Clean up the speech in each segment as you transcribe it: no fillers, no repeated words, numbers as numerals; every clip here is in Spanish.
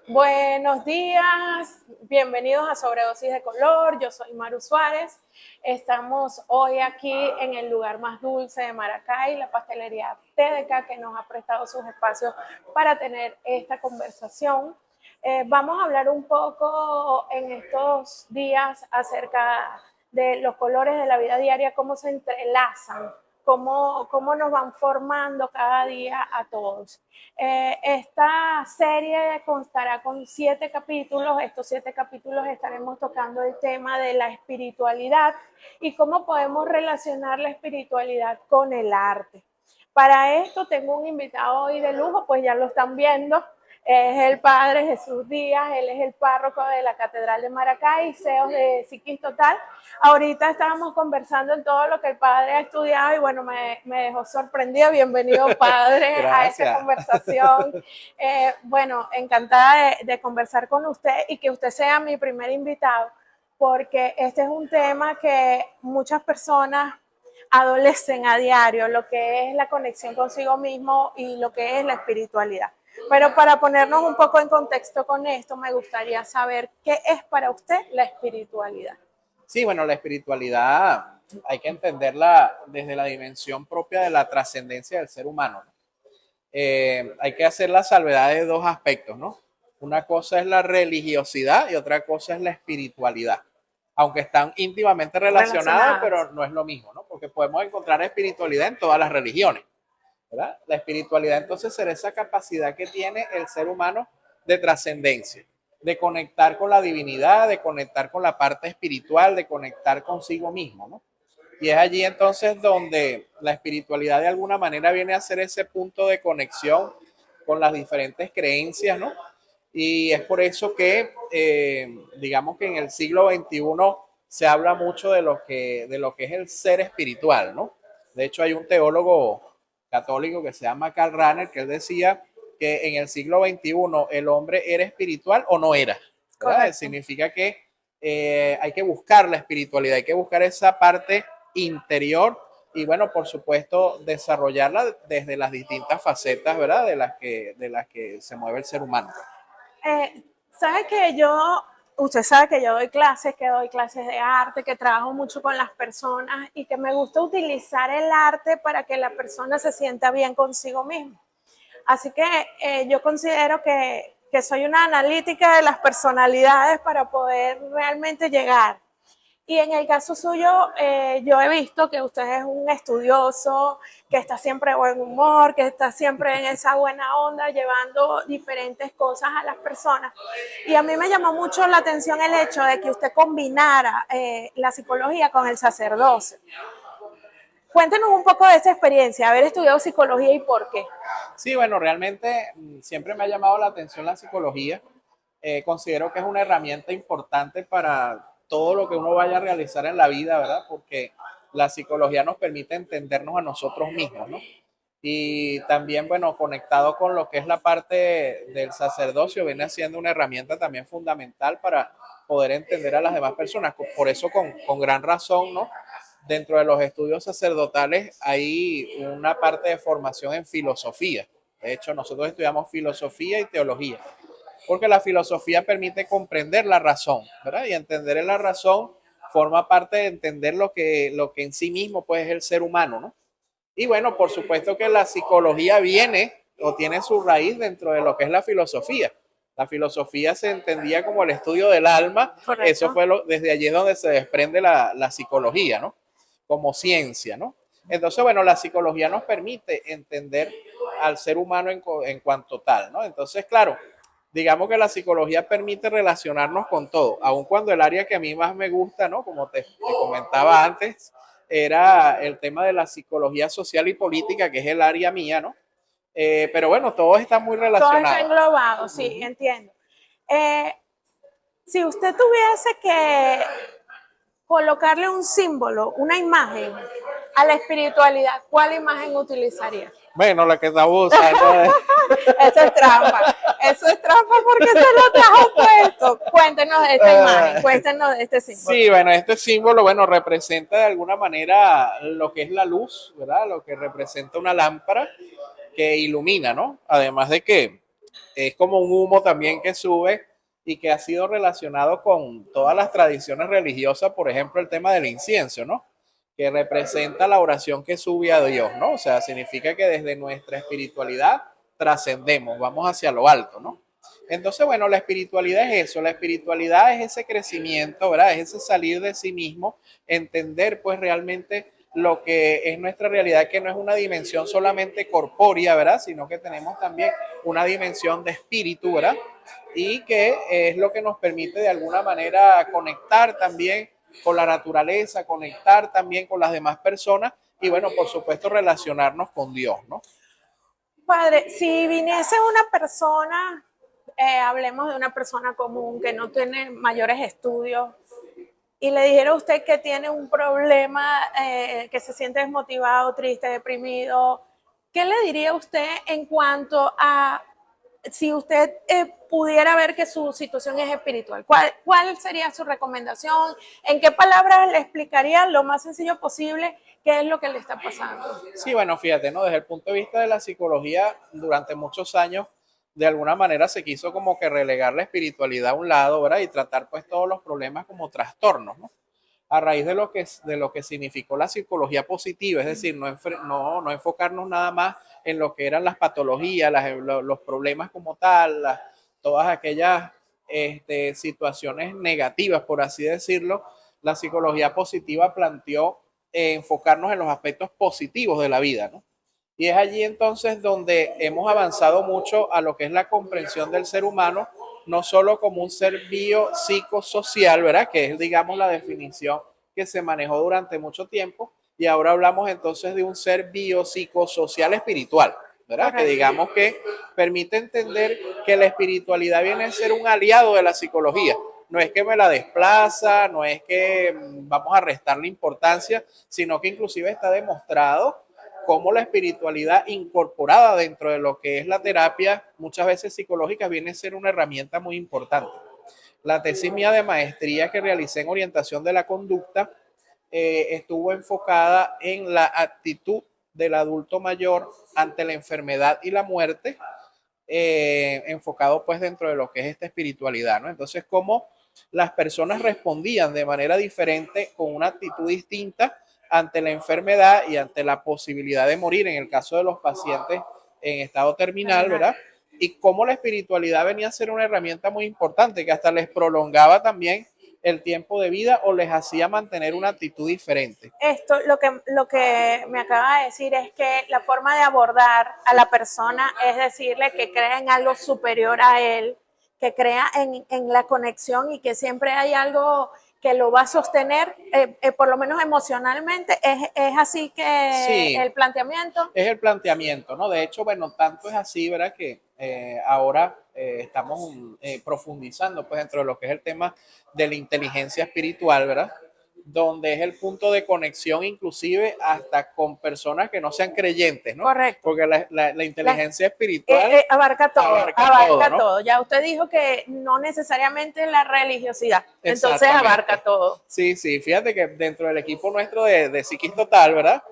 Buenos días, bienvenidos a Sobredosis de Color. Yo soy Maru Suárez. Estamos hoy aquí en el lugar más dulce de Maracay, la pastelería TDK, que nos ha prestado sus espacios para tener esta conversación. Vamos a hablar un poco en estos días acerca de los colores de la vida diaria, cómo se entrelazan, cómo nos van formando cada día a todos. Esta serie constará con 7 capítulos. Estos 7 capítulos estaremos tocando el tema de la espiritualidad y cómo podemos relacionar la espiritualidad con el arte. Para esto tengo un invitado hoy de lujo, pues ya lo están viendo. Es el padre Jesús Díaz, él es el párroco de la Catedral de Maracay, CEO de Psiquis Total. Ahorita estábamos conversando en todo lo que el padre ha estudiado y bueno, me dejó sorprendida. Bienvenido, padre, a esta conversación. Bueno, encantada de conversar con usted y que usted sea mi primer invitado, porque este es un tema que muchas personas adolecen a diario, lo que es la conexión consigo mismo y lo que es la espiritualidad. Pero para ponernos un poco en contexto con esto, me gustaría saber qué es para usted la espiritualidad. Sí, bueno, la espiritualidad hay que entenderla desde la dimensión propia de la trascendencia del ser humano, ¿no? Hay que hacer la salvedad de dos aspectos, ¿no? Una cosa es la religiosidad y otra cosa es la espiritualidad. Aunque están íntimamente relacionadas, pero no es lo mismo, ¿no? Porque podemos encontrar espiritualidad en todas las religiones, ¿verdad? La espiritualidad entonces será esa capacidad que tiene el ser humano de trascendencia, de conectar con la divinidad, de conectar con la parte espiritual, de conectar consigo mismo, ¿no? Y es allí entonces donde la espiritualidad de alguna manera viene a ser ese punto de conexión con las diferentes creencias, ¿no? Y es por eso que, digamos que en el siglo XXI se habla mucho de lo que es el ser espiritual, ¿no? De hecho, hay un teólogo católico que se llama Karl Rahner, que él decía que en el siglo XXI el hombre era espiritual o no era, ¿verdad? Significa que hay que buscar la espiritualidad, hay que buscar esa parte interior y bueno, por supuesto, desarrollarla desde las distintas facetas, ¿verdad? De las que se mueve el ser humano. ¿Sabe que usted sabe que yo doy clases de arte, que trabajo mucho con las personas y que me gusta utilizar el arte para que la persona se sienta bien consigo misma? Así que yo considero que soy una analítica de las personalidades para poder realmente llegar. Y en el caso suyo, yo he visto que usted es un estudioso, que está siempre de buen humor, que está siempre en esa buena onda, llevando diferentes cosas a las personas. Y a mí me llamó mucho la atención el hecho de que usted combinara la psicología con el sacerdocio. Cuéntenos un poco de esa experiencia, haber estudiado psicología y por qué. Sí, bueno, realmente siempre me ha llamado la atención la psicología. Considero que es una herramienta importante para todo lo que uno vaya a realizar en la vida, ¿verdad? Porque la psicología nos permite entendernos a nosotros mismos, ¿no? Y también, bueno, conectado con lo que es la parte del sacerdocio, viene siendo una herramienta también fundamental para poder entender a las demás personas. Por eso, con gran razón, ¿no? Dentro de los estudios sacerdotales hay una parte de formación en filosofía. De hecho, nosotros estudiamos filosofía y teología, porque la filosofía permite comprender la razón, ¿verdad? Y entender en la razón forma parte de entender lo que en sí mismo pues, es el ser humano, ¿no? Y bueno, por supuesto que la psicología viene o tiene su raíz dentro de lo que es la filosofía. La filosofía se entendía como el estudio del alma. Correcto. Eso fue desde allí es donde se desprende la psicología, ¿no? Como ciencia, ¿no? Entonces, bueno, la psicología nos permite entender al ser humano en cuanto tal, ¿no? Entonces, claro, digamos que la psicología permite relacionarnos con todo, aun cuando el área que a mí más me gusta, ¿no? Como te comentaba antes, era el tema de la psicología social y política, que es el área mía, ¿no? Pero bueno, todo está muy relacionado. Todo está englobado, sí, entiendo. Si usted tuviese que colocarle un símbolo, una imagen a la espiritualidad, ¿cuál imagen utilizaría? Bueno, la que está usando. Eso es trampa. Eso es trampa porque se lo trajo puesto. Cuéntenos de esta imagen, cuéntenos de este símbolo. Sí, bueno, este símbolo, bueno, representa de alguna manera lo que es la luz, ¿verdad? Lo que representa una lámpara que ilumina, ¿no? Además de que es como un humo también que sube y que ha sido relacionado con todas las tradiciones religiosas, por ejemplo, el tema del incienso, ¿no? Que representa la oración que sube a Dios, ¿no? O sea, significa que desde nuestra espiritualidad trascendemos, vamos hacia lo alto, ¿no? Entonces, bueno, la espiritualidad es eso, la espiritualidad es ese crecimiento, ¿verdad? Es ese salir de sí mismo, entender pues realmente lo que es nuestra realidad, que no es una dimensión solamente corpórea, ¿verdad? Sino que tenemos también una dimensión de espíritu, ¿verdad? Y que es lo que nos permite de alguna manera conectar también con la naturaleza, conectar también con las demás personas y bueno, por supuesto, relacionarnos con Dios, ¿no? Padre, si viniese una persona, hablemos de una persona común que no tiene mayores estudios, y le dijera a usted que tiene un problema, que se siente desmotivado, triste, deprimido, ¿qué le diría usted en cuanto a si usted pudiera ver que su situación es espiritual? ¿Cuál sería su recomendación? ¿En qué palabras le explicaría lo más sencillo posible qué es lo que le está pasando? Sí, bueno, fíjate, ¿no? Desde el punto de vista de la psicología, durante muchos años, de alguna manera se quiso como que relegar la espiritualidad a un lado, ¿verdad? Y tratar pues todos los problemas como trastornos, ¿no? A raíz de lo que significó la psicología positiva, es decir, no enfocarnos nada más en lo que eran las patologías, los problemas como tal, todas aquellas situaciones negativas, por así decirlo. La psicología positiva planteó enfocarnos en los aspectos positivos de la vida, ¿no? Y es allí entonces donde hemos avanzado mucho a lo que es la comprensión del ser humano, no solo como un ser biopsicosocial, ¿verdad? Que es, digamos, la definición que se manejó durante mucho tiempo. Y ahora hablamos entonces de un ser biopsicosocial espiritual, ¿verdad? Correcto. Que digamos que permite entender que la espiritualidad viene a ser un aliado de la psicología. No es que me la desplaza, no es que vamos a restarle importancia, sino que inclusive está demostrado cómo la espiritualidad incorporada dentro de lo que es la terapia, muchas veces psicológica, viene a ser una herramienta muy importante. La tesis mía de maestría que realicé en orientación de la conducta estuvo enfocada en la actitud del adulto mayor ante la enfermedad y la muerte, enfocado pues dentro de lo que es esta espiritualidad, ¿no? Entonces, cómo las personas respondían de manera diferente, con una actitud distinta ante la enfermedad y ante la posibilidad de morir en el caso de los pacientes en estado terminal, ¿verdad? Y cómo la espiritualidad venía a ser una herramienta muy importante que hasta les prolongaba también el tiempo de vida o les hacía mantener una actitud diferente. Esto, lo que me acaba de decir es que la forma de abordar a la persona es decirle que crea en algo superior a él, que crea en la conexión y que siempre hay algo que lo va a sostener, por lo menos emocionalmente. Es así que Sí, el planteamiento. es el planteamiento, ¿no? De hecho, bueno, tanto es así, ¿verdad? Que ahora estamos profundizando pues dentro de lo que es el tema de la inteligencia espiritual, ¿verdad? Donde es el punto de conexión inclusive hasta con personas que no sean creyentes, ¿no? Correcto. Porque la inteligencia espiritual abarca todo, abarca todo, ¿no? todo. Ya usted dijo que no necesariamente la religiosidad, entonces abarca todo. Sí, sí, fíjate que dentro del equipo nuestro de Psiquis Total, ¿verdad?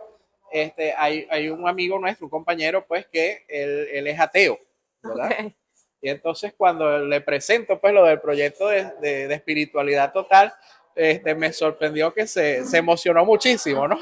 Hay un amigo nuestro, un compañero, pues, que él es ateo, ¿verdad? Okay. Y entonces cuando le presento, pues, lo del proyecto de espiritualidad total, me sorprendió que se emocionó muchísimo, ¿no?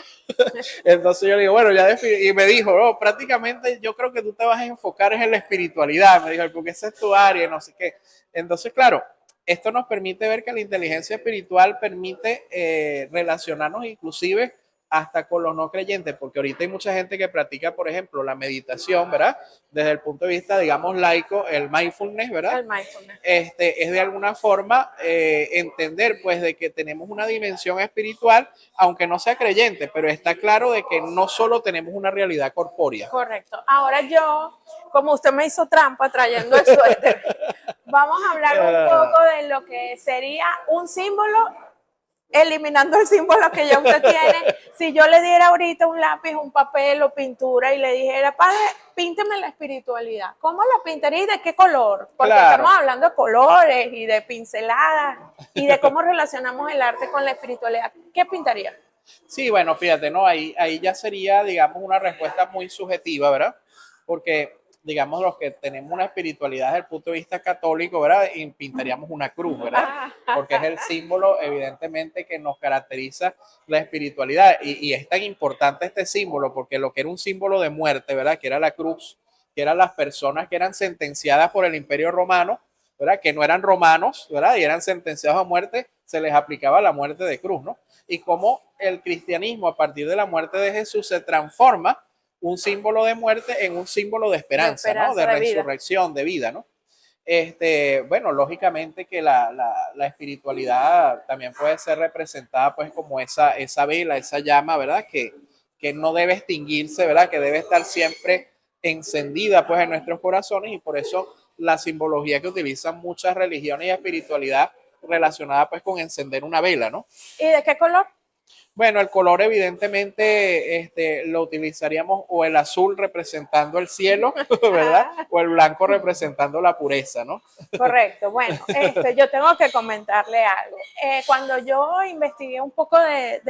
Entonces yo le digo, bueno, y me dijo, oh, prácticamente yo creo que tú te vas a enfocar en la espiritualidad, me dijo, porque esa es tu área, no sé qué. Entonces, claro, esto nos permite ver que la inteligencia espiritual permite relacionarnos inclusive hasta con los no creyentes, porque ahorita hay mucha gente que practica, por ejemplo, la meditación, ¿verdad? Desde el punto de vista, digamos, laico, el mindfulness, ¿verdad? El mindfulness. Es de alguna forma entender, pues, de que tenemos una dimensión espiritual, aunque no sea creyente, pero está claro de que no solo tenemos una realidad corpórea. Correcto. Ahora yo, como usted me hizo trampa trayendo el suéter, vamos a hablar un poco de lo que sería un símbolo, eliminando el símbolo que ya usted tiene. Si yo le diera ahorita un lápiz, un papel o pintura y le dijera, padre, pínteme la espiritualidad, ¿cómo la pintaría y de qué color? Porque estamos hablando de colores y de pinceladas y de cómo relacionamos el arte con la espiritualidad. ¿Qué pintaría? Sí, bueno, fíjate, ¿no? Ahí ya sería, digamos, una respuesta muy subjetiva, ¿verdad? Porque digamos, los que tenemos una espiritualidad desde el punto de vista católico, ¿verdad? Y pintaríamos una cruz, ¿verdad? Porque es el símbolo, evidentemente, que nos caracteriza la espiritualidad. Y es tan importante este símbolo, porque lo que era un símbolo de muerte, ¿verdad? Que era la cruz, que eran las personas que eran sentenciadas por el Imperio Romano, ¿verdad? Que no eran romanos, ¿verdad? Y eran sentenciados a muerte, se les aplicaba la muerte de cruz, ¿no? Y cómo el cristianismo, a partir de la muerte de Jesús, se transforma un símbolo de muerte en un símbolo de esperanza, ¿no? De resurrección, de vida, ¿no? Bueno, lógicamente que la espiritualidad también puede ser representada pues como esa vela, esa llama, ¿verdad? Que no debe extinguirse, ¿verdad? Que debe estar siempre encendida pues en nuestros corazones, y por eso la simbología que utilizan muchas religiones y espiritualidad relacionada pues con encender una vela, ¿no? ¿Y de qué color? Bueno, el color evidentemente lo utilizaríamos o el azul representando el cielo, ¿verdad? O el blanco representando la pureza, ¿no? Correcto. Bueno, yo tengo que comentarle algo. Cuando yo investigué un poco de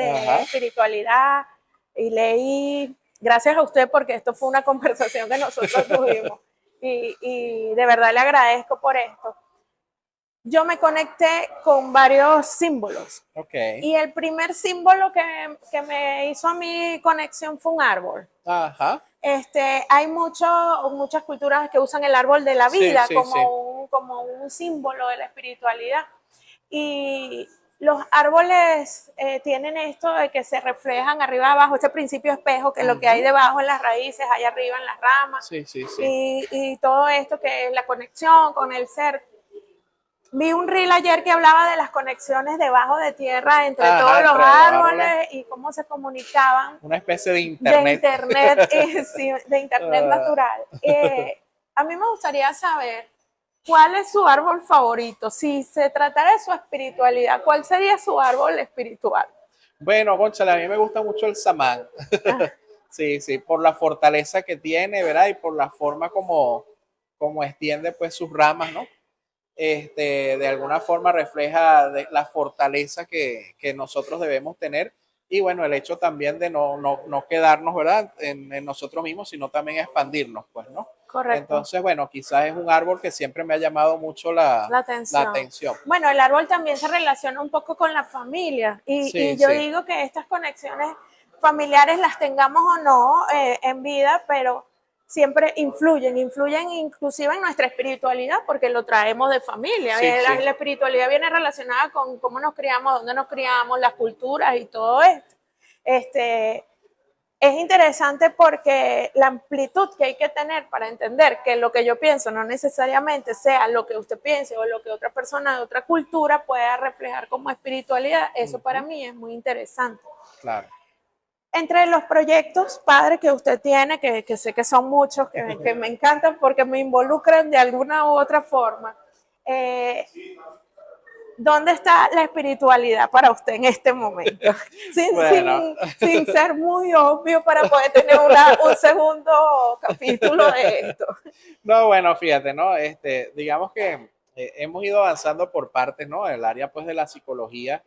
espiritualidad y leí, gracias a usted porque esto fue una conversación que nosotros tuvimos y de verdad le agradezco por esto. Yo me conecté con varios símbolos. Okay. Y el primer símbolo que me hizo a mi conexión fue un árbol. Ajá. Hay muchas culturas que usan el árbol de la vida sí, como un símbolo de la espiritualidad. Y los árboles tienen esto de que se reflejan arriba abajo, este principio espejo, que lo que hay debajo en las raíces, hay arriba en las ramas. Sí. Y todo esto que es la conexión con el ser. Vi un reel ayer que hablaba de las conexiones debajo de tierra entre todos los árboles y cómo se comunicaban. Una especie de internet. De internet natural. A mí me gustaría saber cuál es su árbol favorito. Si se tratara de su espiritualidad, ¿cuál sería su árbol espiritual? Bueno, Gonzalo, a mí me gusta mucho el samán. Sí, por la fortaleza que tiene, ¿verdad? Y por la forma como extiende pues sus ramas, ¿no? De alguna forma refleja la fortaleza que nosotros debemos tener, y bueno, el hecho también de no quedarnos, ¿verdad? En nosotros mismos, sino también expandirnos, pues, ¿no? Correcto. Entonces, bueno, quizás es un árbol que siempre me ha llamado mucho la atención. Bueno, el árbol también se relaciona un poco con la familia y yo digo que estas conexiones familiares las tengamos o no en vida, pero siempre influyen inclusive en nuestra espiritualidad porque lo traemos de familia. La espiritualidad viene relacionada con cómo nos criamos, dónde nos criamos, las culturas y todo esto. Es interesante porque la amplitud que hay que tener para entender que lo que yo pienso no necesariamente sea lo que usted piense o lo que otra persona de otra cultura pueda reflejar como espiritualidad, eso para mí es muy interesante. Claro. Entre los proyectos, padre, que usted tiene, que sé que son muchos, que me encantan porque me involucran de alguna u otra forma, ¿dónde está la espiritualidad para usted en este momento? Sin ser muy obvio para poder tener un segundo capítulo de esto. No, bueno, fíjate, ¿no? Digamos que hemos ido avanzando por partes, ¿no? El área pues de la psicología,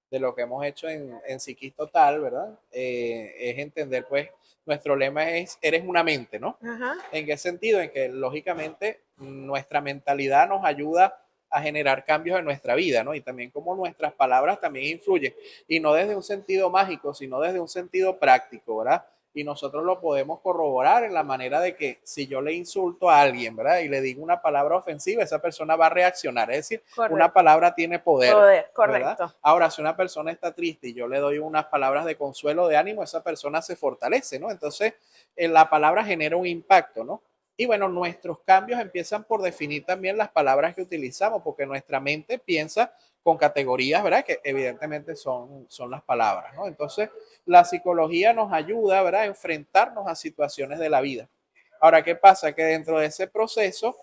de lo que hemos hecho en Psiquis Total, ¿verdad? Es entender, pues, nuestro lema es, eres una mente, ¿no? Ajá. ¿En qué sentido? En que, lógicamente, nuestra mentalidad nos ayuda a generar cambios en nuestra vida, ¿no? Y también como nuestras palabras también influyen, y no desde un sentido mágico, sino desde un sentido práctico, ¿verdad? Y nosotros lo podemos corroborar en la manera de que si yo le insulto a alguien, ¿verdad? Y le digo una palabra ofensiva, esa persona va a reaccionar. Es decir, correcto, una palabra tiene poder. Correcto. ¿Verdad? Ahora, si una persona está triste y yo le doy unas palabras de consuelo, de ánimo, esa persona se fortalece, ¿no? Entonces, la palabra genera un impacto, ¿no? Y bueno, nuestros cambios empiezan por definir también las palabras que utilizamos, porque nuestra mente piensa con categorías, ¿verdad? Que evidentemente son las palabras, ¿no? Entonces, la psicología nos ayuda, ¿verdad? A enfrentarnos a situaciones de la vida. Ahora, ¿qué pasa? Que dentro de ese proceso,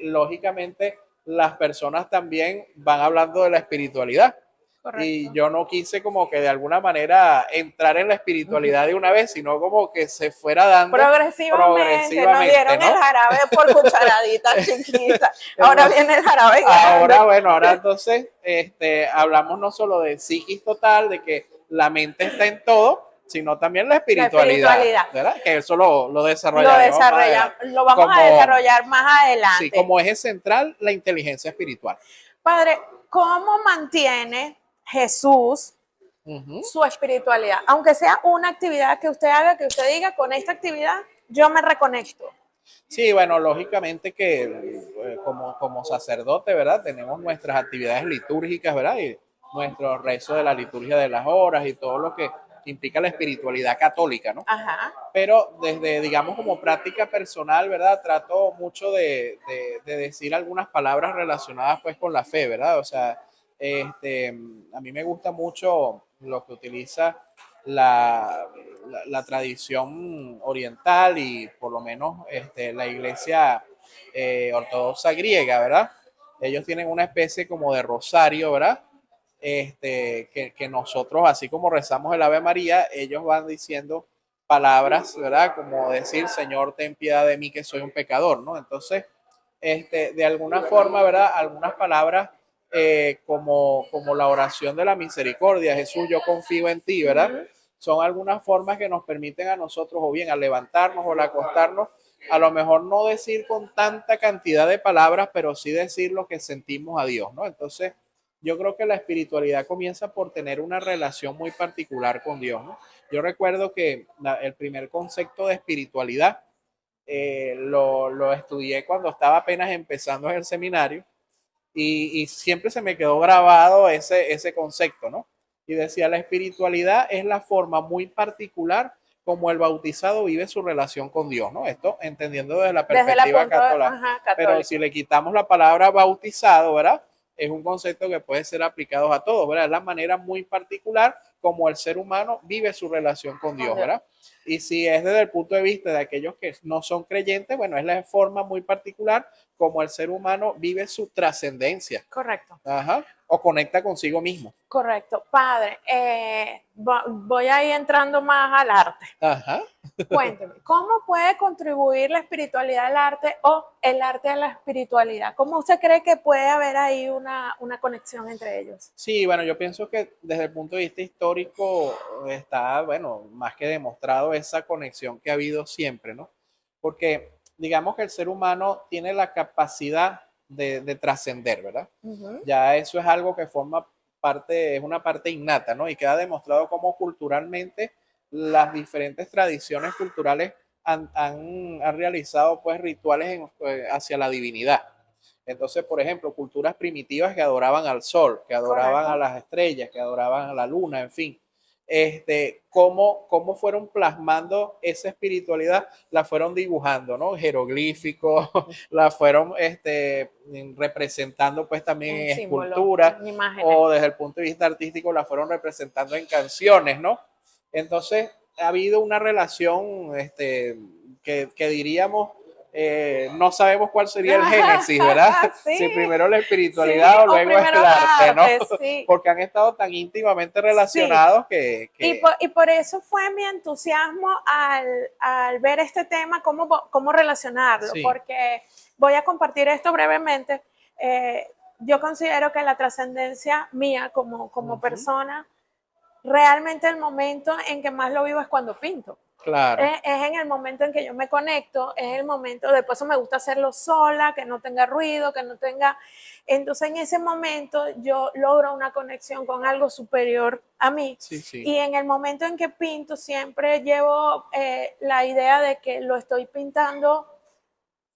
lógicamente, las personas también van hablando de la espiritualidad. Correcto. Y yo no quise como que de alguna manera entrar en la espiritualidad de una vez, sino como que se fuera dando progresivamente nos dieron, ¿no? El jarabe por cucharadita chiquita. Ahora viene el jarabe grande. Ahora entonces hablamos no solo de psiquis total, de que la mente está en todo, sino también la espiritualidad, ¿verdad? Que eso lo desarrollaremos lo vamos a desarrollar más adelante. Sí, como eje central, la inteligencia espiritual. Padre, ¿cómo mantiene Jesús su espiritualidad? Aunque sea una actividad que usted haga, que usted diga, con esta actividad yo me reconecto. Sí, bueno, lógicamente que como sacerdote, ¿verdad? Tenemos nuestras actividades litúrgicas, ¿verdad? Y nuestro rezo de la liturgia de las horas y todo lo que implica la espiritualidad católica, ¿no? Ajá. Pero desde, digamos, como práctica personal, ¿verdad? Trato mucho de decir algunas palabras relacionadas pues con la fe, ¿verdad? O sea, a mí me gusta mucho lo que utiliza la tradición oriental y por lo menos la iglesia ortodoxa griega, ¿verdad? Ellos tienen una especie como de rosario, ¿verdad? Que nosotros, así como rezamos el Ave María, ellos van diciendo palabras, ¿verdad? Como decir, Señor, ten piedad de mí que soy un pecador, ¿no? Entonces, de alguna forma, ¿verdad? Algunas palabras como la oración de la misericordia, Jesús, yo confío en ti, ¿verdad? Son algunas formas que nos permiten a nosotros, o bien al levantarnos o al acostarnos, a lo mejor no decir con tanta cantidad de palabras, pero sí decir lo que sentimos a Dios, ¿no? Entonces, yo creo que la espiritualidad comienza por tener una relación muy particular con Dios, ¿no? Yo recuerdo que el primer concepto de espiritualidad lo estudié cuando estaba apenas empezando en el seminario y siempre se me quedó grabado ese concepto, ¿no? Y decía, la espiritualidad es la forma muy particular como el bautizado vive su relación con Dios, ¿no? Esto entendiendo desde la perspectiva católica. Pero si le quitamos la palabra bautizado, ¿verdad? Es un concepto que puede ser aplicado a todos, ¿verdad? Es la manera muy particular como el ser humano vive su relación con Dios, ¿verdad? Y si es desde el punto de vista de aquellos que no son creyentes, bueno, es la forma muy particular como el ser humano vive su trascendencia. Correcto. Ajá. O conecta consigo mismo. Correcto. Padre, voy a ir entrando más al arte. Ajá. Cuénteme, ¿cómo puede contribuir la espiritualidad al arte o el arte a la espiritualidad? ¿Cómo usted cree que puede haber ahí una conexión entre ellos? Sí, bueno, yo pienso que desde el punto de vista histórico está, bueno, más que demostrado esa conexión que ha habido siempre, ¿no? Porque digamos que el ser humano tiene la capacidad de trascender, ¿verdad? Ya eso es algo que forma parte, es una parte innata, ¿no? Y queda demostrado cómo culturalmente las diferentes tradiciones culturales han realizado pues rituales hacia la divinidad. Entonces, por ejemplo, culturas primitivas que adoraban al sol, que adoraban Correcto. A las estrellas, que adoraban a la luna, en fin. Cómo fueron plasmando esa espiritualidad, la fueron dibujando, ¿no? Jeroglíficos, la fueron representando pues también en esculturas, o desde el punto de vista artístico la fueron representando en canciones, ¿no? Entonces, ha habido una relación que diríamos no sabemos cuál sería el génesis, ¿verdad? Sí. Si primero la espiritualidad o luego el arte, ¿no? Sí. Porque han estado tan íntimamente relacionados que... Y por eso fue mi entusiasmo al ver este tema, cómo relacionarlo, sí. Porque voy a compartir esto brevemente. Yo considero que la trascendencia mía como persona, realmente el momento en que más lo vivo es cuando pinto. Claro. Es en el momento en que yo me conecto, es el momento, después me gusta hacerlo sola, que no tenga ruido, que no tenga... Entonces en ese momento yo logro una conexión con algo superior a mí. Sí, sí. Y en el momento en que pinto siempre llevo la idea de que lo estoy pintando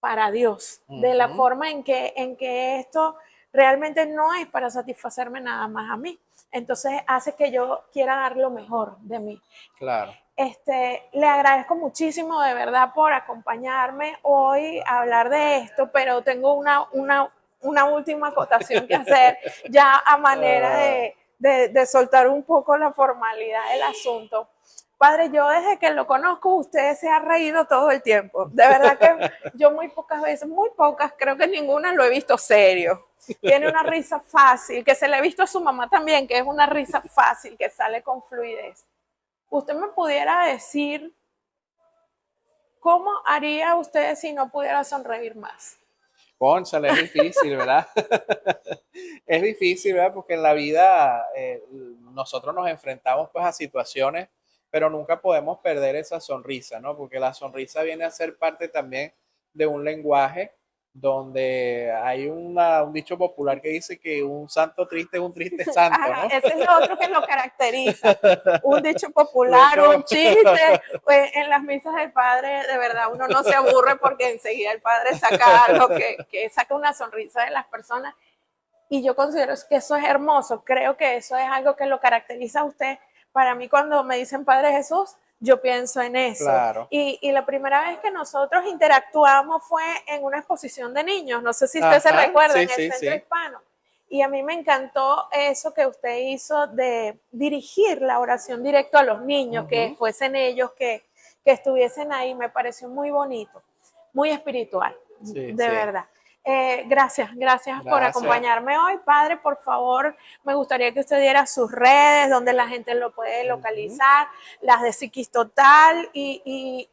para Dios, de la forma en que esto realmente no es para satisfacerme nada más a mí. Entonces hace que yo quiera dar lo mejor de mí. Claro. Le agradezco muchísimo de verdad por acompañarme hoy a hablar de esto, pero tengo una última acotación que hacer ya a manera de soltar un poco la formalidad del asunto. Padre, yo desde que lo conozco, usted se ha reído todo el tiempo. De verdad que yo muy pocas veces, muy pocas, creo que ninguna lo he visto serio. Tiene una risa fácil, que se le ha visto a su mamá también, que es una risa fácil, que sale con fluidez. ¿Usted me pudiera decir cómo haría usted si no pudiera sonreír más? Cónchale, es difícil, ¿verdad? Es difícil, ¿verdad? Porque en la vida nosotros nos enfrentamos pues a situaciones pero nunca podemos perder esa sonrisa, ¿no? Porque la sonrisa viene a ser parte también de un lenguaje donde hay un dicho popular que dice que un santo triste es un triste santo, Ajá, ¿no? ese es lo otro que lo caracteriza. Un dicho popular, un chiste. Pues en las misas del padre, de verdad, uno no se aburre porque enseguida el padre saca algo que saca una sonrisa de las personas. Y yo considero que eso es hermoso. Creo que eso es algo que lo caracteriza a usted. Para mí, cuando me dicen Padre Jesús, yo pienso en eso. Claro. Y la primera vez que nosotros interactuamos fue en una exposición de niños. No sé si usted se Ajá, recuerda, sí, en el sí, Centro sí. Hispano. Y a mí me encantó eso que usted hizo de dirigir la oración directo a los niños, que Ujú. fuesen ellos que estuviesen ahí. Me pareció muy bonito, muy espiritual, Sí, de sí. verdad. Gracias por Gracias. acompañarme hoy. Padre, por favor, me gustaría que usted diera sus redes, donde la gente lo puede Ujú. localizar, las de Psiquis Total y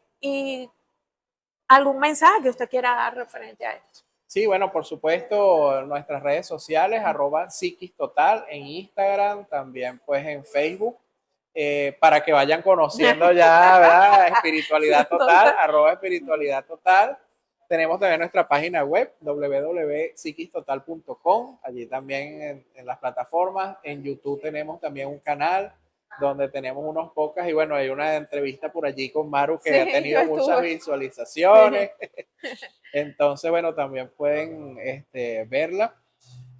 algún mensaje que usted quiera dar referente a esto. Sí, bueno, por supuesto, nuestras redes sociales, @psiquis total, en Instagram, también pues en Facebook, para que vayan conociendo ya, ¿verdad? Espiritualidad Sí, total, @espiritualidad total. Tenemos también nuestra página web, www.psiquistotal.com, allí también en las plataformas. En YouTube tenemos también un canal donde tenemos unos podcasts y bueno, hay una entrevista por allí con Maru que ha Sí, yo tenido muchas estuve. visualizaciones. Entonces, bueno, también pueden verla.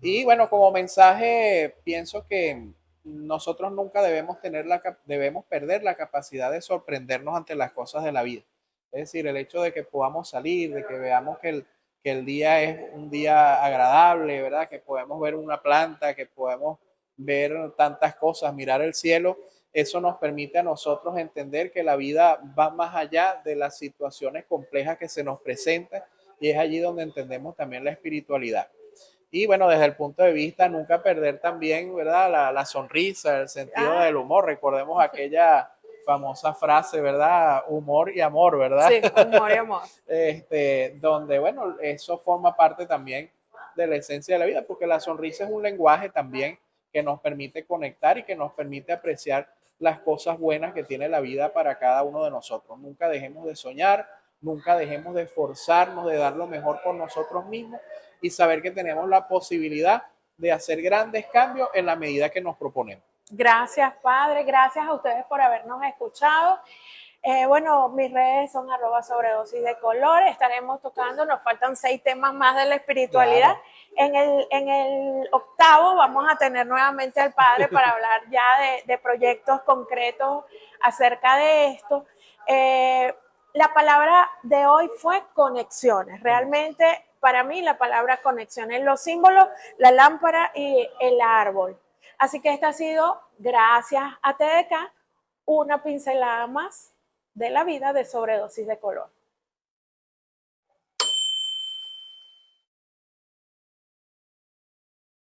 Y bueno, como mensaje, pienso que nosotros nunca debemos perder la capacidad de sorprendernos ante las cosas de la vida. Es decir, el hecho de que podamos salir, de que veamos que el día es un día agradable, ¿verdad? Que podemos ver una planta, que podemos ver tantas cosas, mirar el cielo, eso nos permite a nosotros entender que la vida va más allá de las situaciones complejas que se nos presentan y es allí donde entendemos también la espiritualidad. Y bueno, desde el punto de vista, nunca perder también, ¿verdad? La sonrisa, el sentido Ah, del humor. Recordemos aquella famosa frase, ¿verdad? Humor y amor, ¿verdad? sí, humor y amor. Donde, bueno, eso forma parte también de la esencia de la vida, porque la sonrisa es un lenguaje también que nos permite conectar y que nos permite apreciar las cosas buenas que tiene la vida para cada uno de nosotros. Nunca dejemos de soñar, nunca dejemos de esforzarnos, de dar lo mejor por nosotros mismos y saber que tenemos la posibilidad de hacer grandes cambios en la medida que nos proponemos. Gracias, Padre. Gracias a ustedes por habernos escuchado. Bueno, mis redes son @sobredosis de color. Estaremos tocando, nos faltan 6 temas más de la espiritualidad. Claro. En el octavo vamos a tener nuevamente al Padre para hablar ya de proyectos concretos acerca de esto. La palabra de hoy fue conexiones. Realmente, para mí, la palabra conexiones, los símbolos, la lámpara y el árbol. Así que esta ha sido, gracias a TDK, una pincelada más de la vida de sobredosis de color.